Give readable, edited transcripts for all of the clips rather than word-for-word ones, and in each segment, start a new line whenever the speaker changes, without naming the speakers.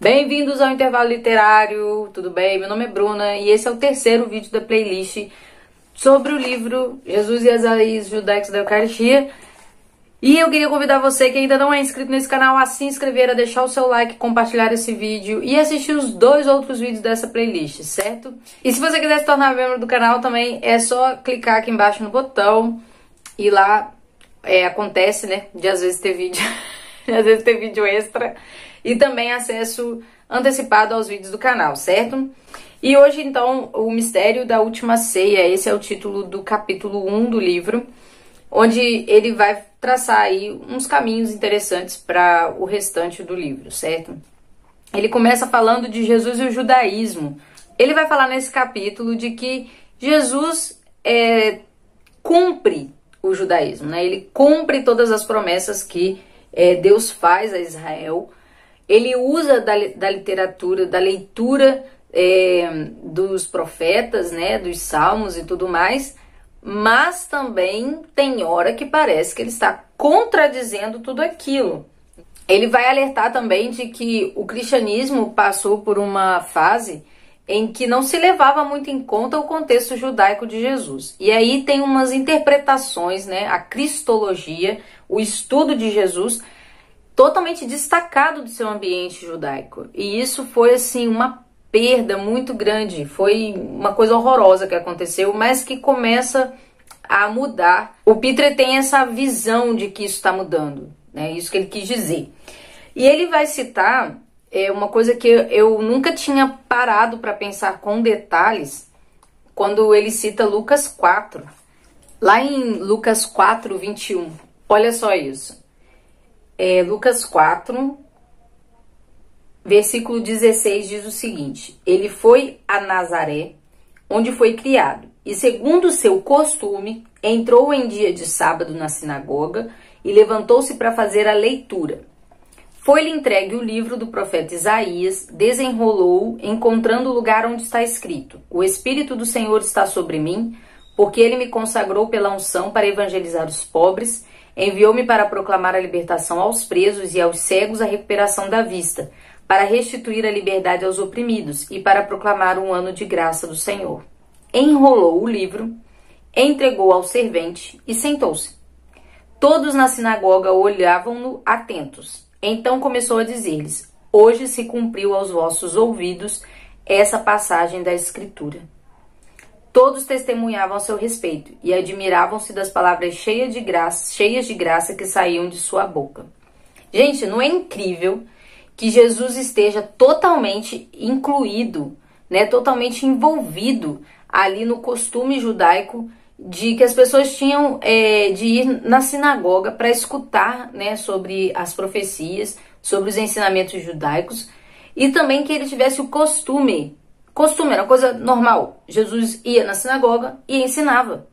Bem-vindos ao Intervalo Literário, tudo bem? Meu nome é Bruna e esse é o terceiro vídeo da playlist sobre o livro Jesus e as Raízes Judaicas da Eucaristia. E eu queria convidar você que ainda não é inscrito nesse canal a se inscrever, a deixar o seu like, compartilhar esse vídeo e assistir os dois outros vídeos dessa playlist, certo? E se você quiser se tornar membro do canal também, é só clicar aqui embaixo no botão e lá acontece, né, de às vezes ter vídeo, às vezes ter vídeo extra. E também acesso antecipado aos vídeos do canal, certo? E hoje, então, o Mistério da Última Ceia, esse é o título do capítulo 1 do livro, onde ele vai traçar aí uns caminhos interessantes para o restante do livro, certo? Ele começa falando de Jesus e o judaísmo. Ele vai falar nesse capítulo de que Jesus cumpre o judaísmo, né? Ele cumpre todas as promessas que Deus faz a Israel. Ele usa da literatura, da leitura dos profetas, né, dos salmos e tudo mais, mas também tem hora que parece que ele está contradizendo tudo aquilo. Ele vai alertar também de que o cristianismo passou por uma fase em que não se levava muito em conta o contexto judaico de Jesus. E aí tem umas interpretações, né, a cristologia, o estudo de Jesus, totalmente destacado do seu ambiente judaico. E isso foi, assim, uma perda muito grande. Foi uma coisa horrorosa que aconteceu, mas que começa a mudar. O Pitre tem essa visão de que isso está mudando, né? Isso que ele quis dizer. E ele vai citar uma coisa que eu nunca tinha parado para pensar com detalhes, quando ele cita Lucas 4. Lá em Lucas 4, 21. Olha só isso. Lucas 4, versículo 16 diz o seguinte: ele foi a Nazaré, onde foi criado, e segundo o seu costume, entrou em dia de sábado na sinagoga e levantou-se para fazer a leitura. Foi-lhe entregue o livro do profeta Isaías, desenrolou-o, encontrando o lugar onde está escrito: o Espírito do Senhor está sobre mim, porque ele me consagrou pela unção para evangelizar os pobres. Enviou-me para proclamar a libertação aos presos e aos cegos a recuperação da vista, para restituir a liberdade aos oprimidos e para proclamar um ano de graça do Senhor. Enrolou o livro, entregou ao servente e sentou-se. Todos na sinagoga olhavam-no atentos. Então começou a dizer-lhes: hoje se cumpriu aos vossos ouvidos essa passagem da Escritura. Todos testemunhavam a seu respeito e admiravam-se das palavras cheias de graça que saíam de sua boca. Gente, não é incrível que Jesus esteja totalmente incluído, né, totalmente envolvido ali no costume judaico de que as pessoas tinham de ir na sinagoga para escutar, né, sobre as profecias, sobre os ensinamentos judaicos, e também que ele tivesse o costume era uma coisa normal. Jesus ia na sinagoga e ensinava.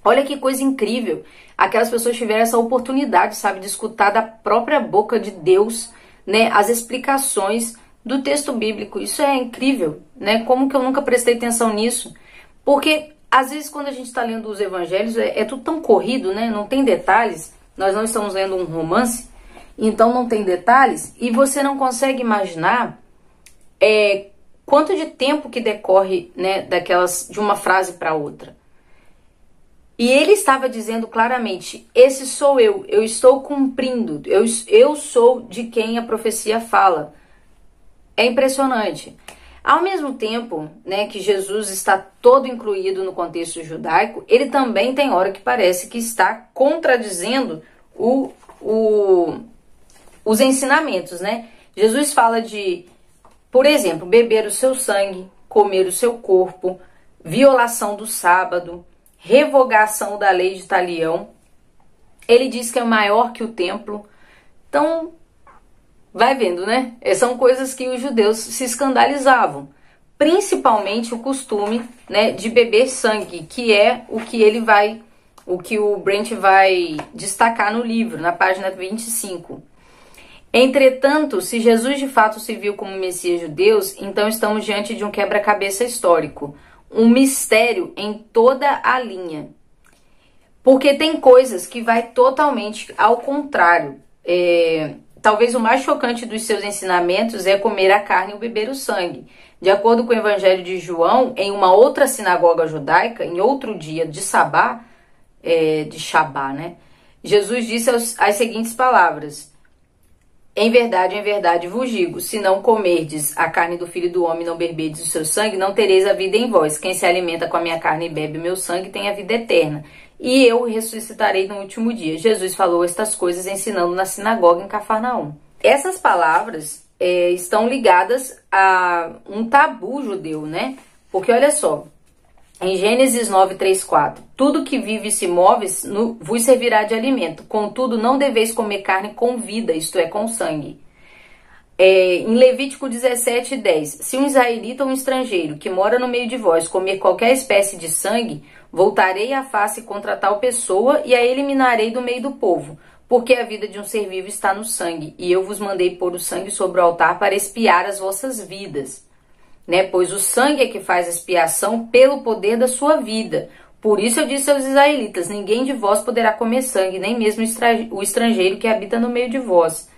Olha que coisa incrível. Aquelas pessoas tiveram essa oportunidade, sabe, de escutar da própria boca de Deus, né, as explicações do texto bíblico. Isso é incrível, né? Como que eu nunca prestei atenção nisso? Porque às vezes quando a gente está lendo os evangelhos é tudo tão corrido, né? Não tem detalhes. Nós não estamos lendo um romance, então não tem detalhes e você não consegue imaginar quanto de tempo que decorre, né, de uma frase para outra. E ele estava dizendo claramente: esse sou eu estou cumprindo, eu sou de quem a profecia fala. É impressionante. Ao mesmo tempo, né, que Jesus está todo incluído no contexto judaico, ele também tem hora que parece que está contradizendo os ensinamentos, né? Jesus fala de, por exemplo, beber o seu sangue, comer o seu corpo, violação do sábado, revogação da lei de Talião. Ele diz que é maior que o templo. Então, vai vendo, né? São coisas que os judeus se escandalizavam. Principalmente o costume, né, de beber sangue, que é o que o Brent vai destacar no livro, na página 25. Entretanto, se Jesus de fato se viu como Messias judeu, então estamos diante de um quebra-cabeça histórico, um mistério em toda a linha. Porque tem coisas que vai totalmente ao contrário. talvez o mais chocante dos seus ensinamentos é comer a carne ou beber o sangue. De acordo com o Evangelho de João, em uma outra sinagoga judaica, em outro dia de Sabá, de Shabá, né? Jesus disse as seguintes palavras: em verdade vos digo, se não comerdes a carne do Filho do Homem e não beberdes o seu sangue, não tereis a vida em vós. Quem se alimenta com a minha carne e bebe o meu sangue tem a vida eterna, e eu ressuscitarei no último dia. Jesus falou estas coisas ensinando na sinagoga em Cafarnaum. Essas palavras estão ligadas a um tabu judeu, né? Porque olha só, em Gênesis 9, 3, 4, tudo que vive e se move vos servirá de alimento, contudo não deveis comer carne com vida, isto é, com sangue. Em Levítico 17, 10, se um israelita ou um estrangeiro que mora no meio de vós comer qualquer espécie de sangue, voltarei a face contra tal pessoa e a eliminarei do meio do povo, porque a vida de um ser vivo está no sangue, e eu vos mandei pôr o sangue sobre o altar para expiar as vossas vidas. Né? Pois o sangue é que faz expiação pelo poder da sua vida. Por isso eu disse aos israelitas, ninguém de vós poderá comer sangue, nem mesmo o estrangeiro que habita no meio de vós.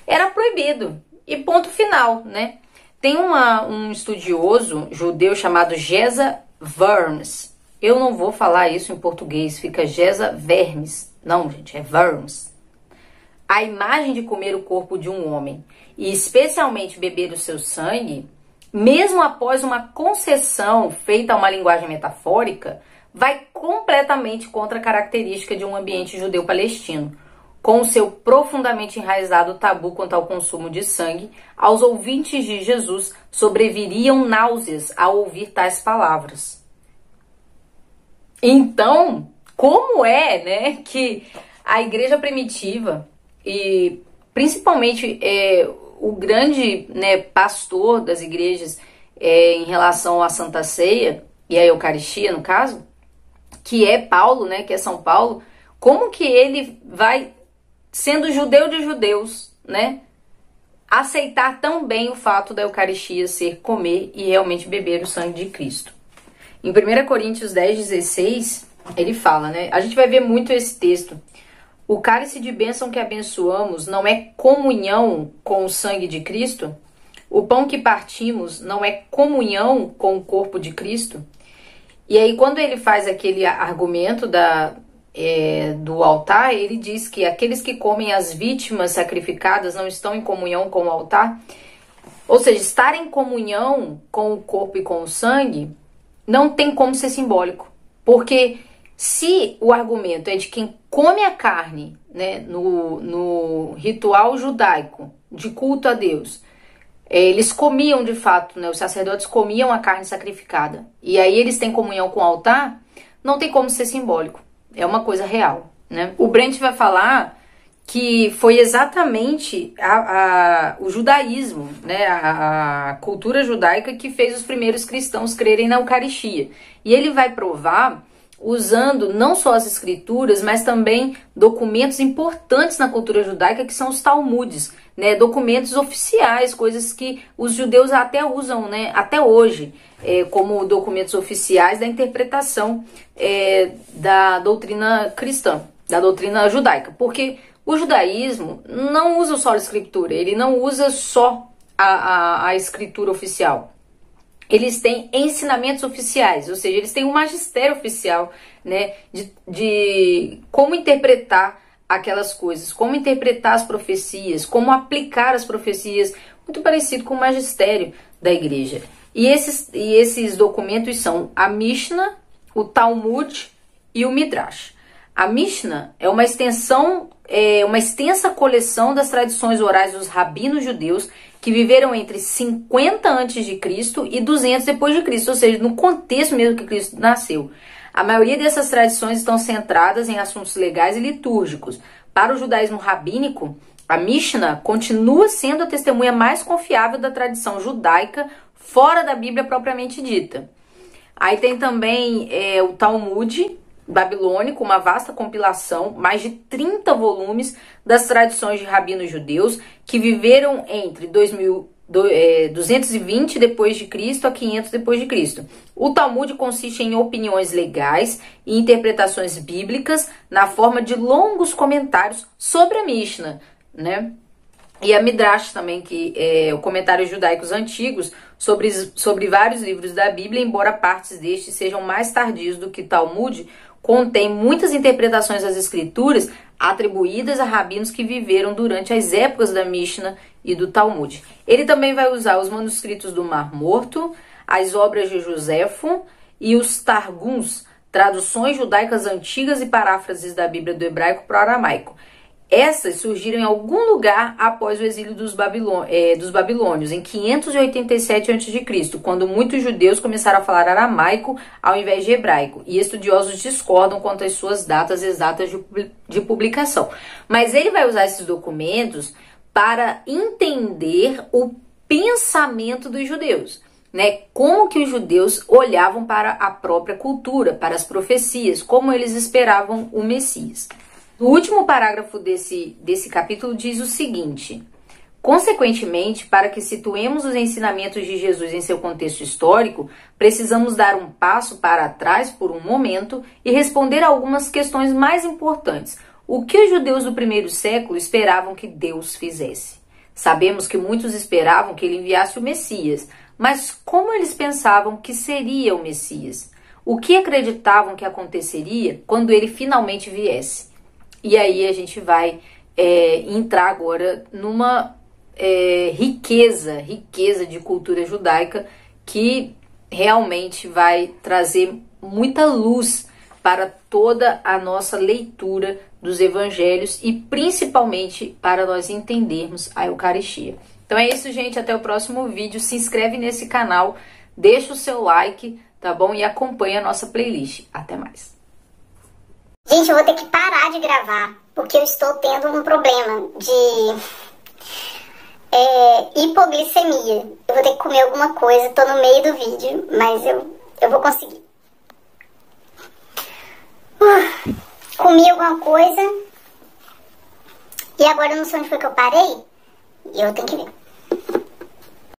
Era proibido. E ponto final, né? Tem um estudioso judeu chamado Geza Vermes. Eu não vou falar isso em português, fica Geza Vermes. Não, gente, é Vermes. A imagem de comer o corpo de um homem, e especialmente beber o seu sangue, mesmo após uma concessão feita a uma linguagem metafórica, vai completamente contra a característica de um ambiente judeu-palestino. Com o seu profundamente enraizado tabu quanto ao consumo de sangue, aos ouvintes de Jesus sobreviriam náuseas ao ouvir tais palavras. Então, como é, né, que a igreja primitiva, e principalmente o grande, né, pastor das igrejas em relação à Santa Ceia e à Eucaristia, no caso, que é Paulo, né, que é São Paulo, como que ele vai, sendo judeu de judeus, né, aceitar tão bem o fato da Eucaristia ser comer e realmente beber o sangue de Cristo? Em 1 Coríntios 10, 16, ele fala, né, a gente vai ver muito esse texto: o cálice de bênção que abençoamos não é comunhão com o sangue de Cristo? O pão que partimos não é comunhão com o corpo de Cristo? E aí, quando ele faz aquele argumento do altar, ele diz que aqueles que comem as vítimas sacrificadas não estão em comunhão com o altar. Ou seja, estar em comunhão com o corpo e com o sangue não tem como ser simbólico. Porque se o argumento é de quem come a carne, né, no ritual judaico de culto a Deus, eles comiam de fato, né, os sacerdotes comiam a carne sacrificada, e aí eles têm comunhão com o altar, não tem como ser simbólico, é uma coisa real, né? O Brent vai falar que foi exatamente o judaísmo, né, a cultura judaica que fez os primeiros cristãos crerem na Eucaristia, e ele vai provar usando não só as escrituras, mas também documentos importantes na cultura judaica, que são os Talmudes, né, documentos oficiais, coisas que os judeus até usam, né, até hoje, como documentos oficiais da interpretação da doutrina cristã, da doutrina judaica, porque o judaísmo não usa só a escritura, ele não usa só a escritura oficial. Eles têm ensinamentos oficiais, ou seja, eles têm um magistério oficial, né, de como interpretar aquelas coisas, como interpretar as profecias, como aplicar as profecias, muito parecido com o magistério da igreja. E esses documentos são a Mishnah, o Talmud e o Midrash. A Mishnah é uma extensa coleção das tradições orais dos rabinos judeus que viveram entre 50 a.C. e 200 depois de Cristo, ou seja, no contexto mesmo que Cristo nasceu. A maioria dessas tradições estão centradas em assuntos legais e litúrgicos. Para o judaísmo rabínico, a Mishnah continua sendo a testemunha mais confiável da tradição judaica fora da Bíblia propriamente dita. Aí tem também o Talmud babilônico, uma vasta compilação, mais de 30 volumes das tradições de rabinos judeus que viveram entre 220 depois de Cristo a 500 depois de Cristo. O Talmud consiste em opiniões legais e interpretações bíblicas na forma de longos comentários sobre a Mishnah, né? E a Midrash também, que é o comentário judaicos antigos sobre vários livros da Bíblia, embora partes destes sejam mais tardios do que Talmud, contém muitas interpretações das escrituras atribuídas a rabinos que viveram durante as épocas da Mishnah e do Talmud. Ele também vai usar os manuscritos do Mar Morto, as obras de Joséfo e os Targums, traduções judaicas antigas e paráfrases da Bíblia do hebraico para o aramaico. Essas surgiram em algum lugar após o exílio dos babilônios, em 587 a.C., quando muitos judeus começaram a falar aramaico ao invés de hebraico, e estudiosos discordam quanto às suas datas exatas de publicação. Mas ele vai usar esses documentos para entender o pensamento dos judeus, né? Como que os judeus olhavam para a própria cultura, para as profecias, como eles esperavam o Messias. O último parágrafo desse capítulo diz o seguinte: consequentemente, para que situemos os ensinamentos de Jesus em seu contexto histórico, precisamos dar um passo para trás por um momento e responder a algumas questões mais importantes. O que os judeus do primeiro século esperavam que Deus fizesse? Sabemos que muitos esperavam que ele enviasse o Messias, mas como eles pensavam que seria o Messias? O que acreditavam que aconteceria quando ele finalmente viesse? E aí a gente vai entrar agora numa riqueza de cultura judaica que realmente vai trazer muita luz para toda a nossa leitura dos evangelhos e principalmente para nós entendermos a Eucaristia. Então é isso, gente. Até o próximo vídeo. Se inscreve nesse canal, deixa o seu like, tá bom? E acompanha a nossa playlist. Até mais.
Gente, eu vou ter que parar de gravar, porque eu estou tendo um problema de hipoglicemia. Eu vou ter que comer alguma coisa, tô no meio do vídeo, mas eu vou conseguir. Comi alguma coisa, e agora eu não sei onde foi que eu parei, e eu tenho que ver.